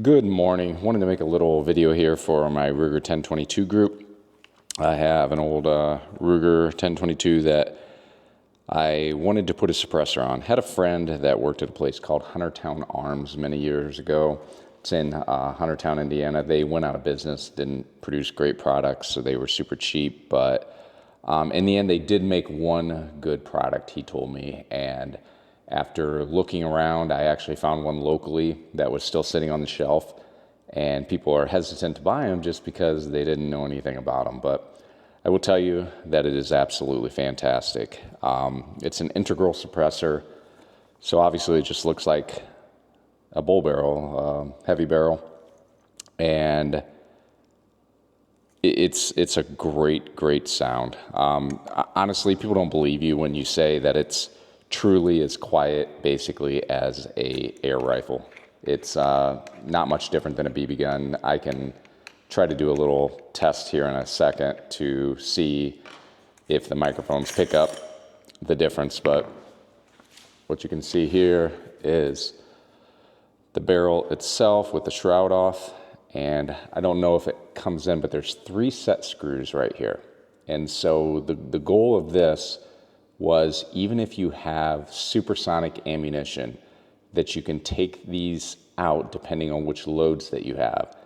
Good morning. Wanted to make a little video here for my Ruger 1022 group. I have an old Ruger 1022 that I wanted to put a suppressor on. Had a friend that worked at a place called Huntertown Arms many years ago. It's in Huntertown, Indiana. They went out of business, didn't produce great products, so they were super cheap. But in the end, they did make one good product, he told me. And after looking around, I actually found one locally that was still sitting on the shelf. And people are hesitant to buy them just because they didn't know anything about them. But I will tell you that it is absolutely fantastic. It's an integral suppressor, so obviously it just looks like a bull barrel, heavy barrel, and it's a great sound. Honestly, people don't believe you when you say that it's truly as quiet, basically, as a air rifle. It's not much different than a BB gun. I can try to do a little test here in a second to see if the microphones pick up the difference, but what you can see here is the barrel itself with the shroud off, and I don't know if it comes in, but there's 3 set screws right here. And so the goal of this was, even if you have supersonic ammunition, that you can take these out depending on which loads that you have,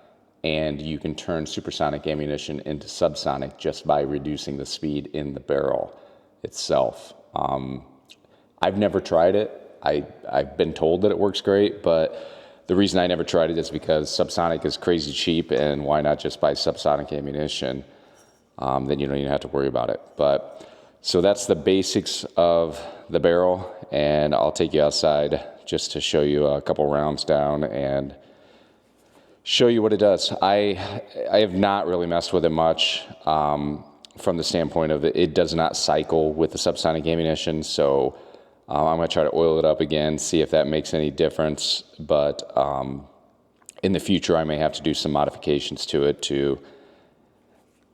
and you can turn supersonic ammunition into subsonic just by reducing the speed in the barrel itself. I've never tried it. I've been told that it works great, but the reason I never tried it is because subsonic is crazy cheap, and why not just buy subsonic ammunition? Then you don't even have to worry about it. But so that's the basics of the barrel, and I'll take you outside just to show you a couple rounds down and show you what it does. I have not really messed with it much from the standpoint of it does not cycle with the subsonic ammunition, so I'm going to try to oil it up again, see if that makes any difference. But in the future, I may have to do some modifications to it to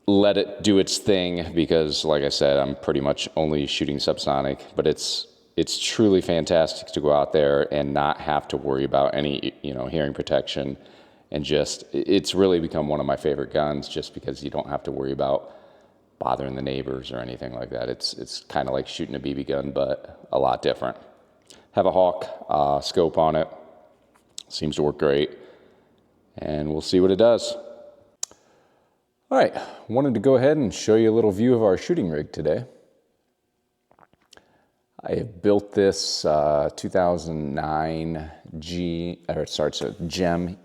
let it do its thing, because, like I said, I'm pretty much only shooting subsonic. But it's truly fantastic to go out there and not have to worry about any hearing protection, and just it's really become one of my favorite guns just because you don't have to worry about bothering the neighbors or anything like that. It's kind of like shooting a BB gun, but a lot different. Have a Hawk scope on it. Seems to work great, and we'll see what it does. All right, wanted to go ahead and show you a little view of our shooting rig today. I have built this 2009 GEM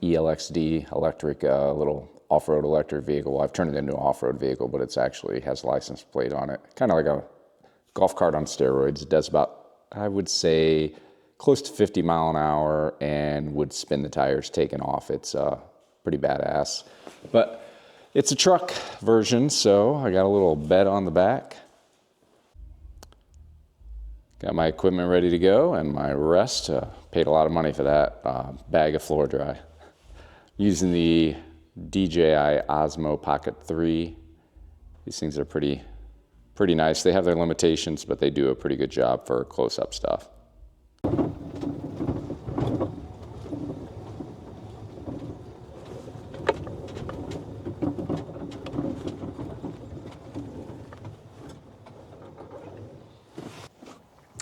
ELXD electric little off-road electric vehicle. Well, I've turned it into an off-road vehicle, but it's actually has a license plate on it. Kind of like a golf cart on steroids. It does about, I would say, close to 50 mile an hour and would spin the tires taken off. It's pretty badass. But it's a truck version, so I got a little bed on the back. Got my equipment ready to go and my rest. Paid a lot of money for that bag of floor dry. Using the DJI Osmo Pocket 3. These things are pretty nice. They have their limitations, but they do a pretty good job for close-up stuff.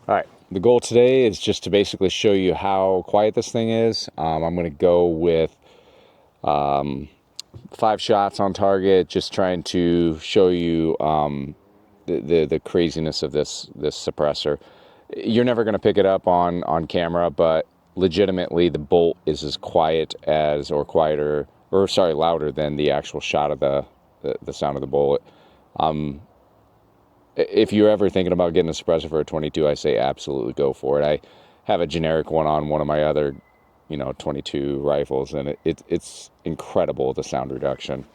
All right, the goal today is just to basically show you how quiet this thing is. I'm going to go with 5 shots on target, just trying to show you the craziness of this suppressor. You're never going to pick it up on camera, but legitimately the bolt is as quiet as, or quieter, or sorry, louder than the actual shot of the sound of the bullet. If you're ever thinking about getting a suppressor for a 22, I say absolutely go for it. I have a generic one on one of my other 22 rifles, and it's incredible, the sound reduction.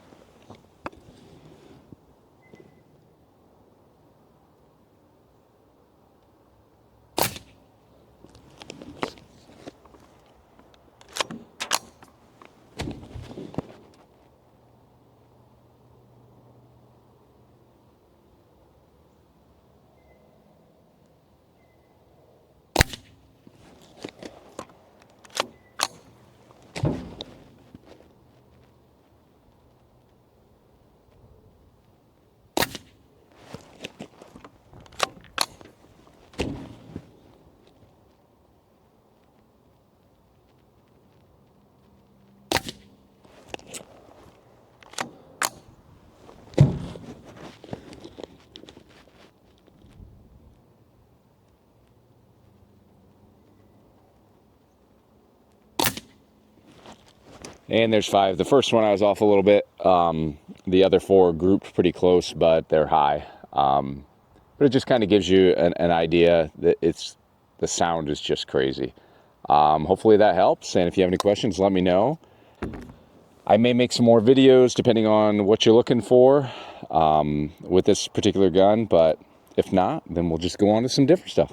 And there's 5. The first one I was off a little bit. The other 4 grouped pretty close, but they're high. But it just kind of gives you an idea that the sound is just crazy. Hopefully that helps. And if you have any questions, let me know. I may make some more videos depending on what you're looking for with this particular gun. But if not, then we'll just go on to some different stuff.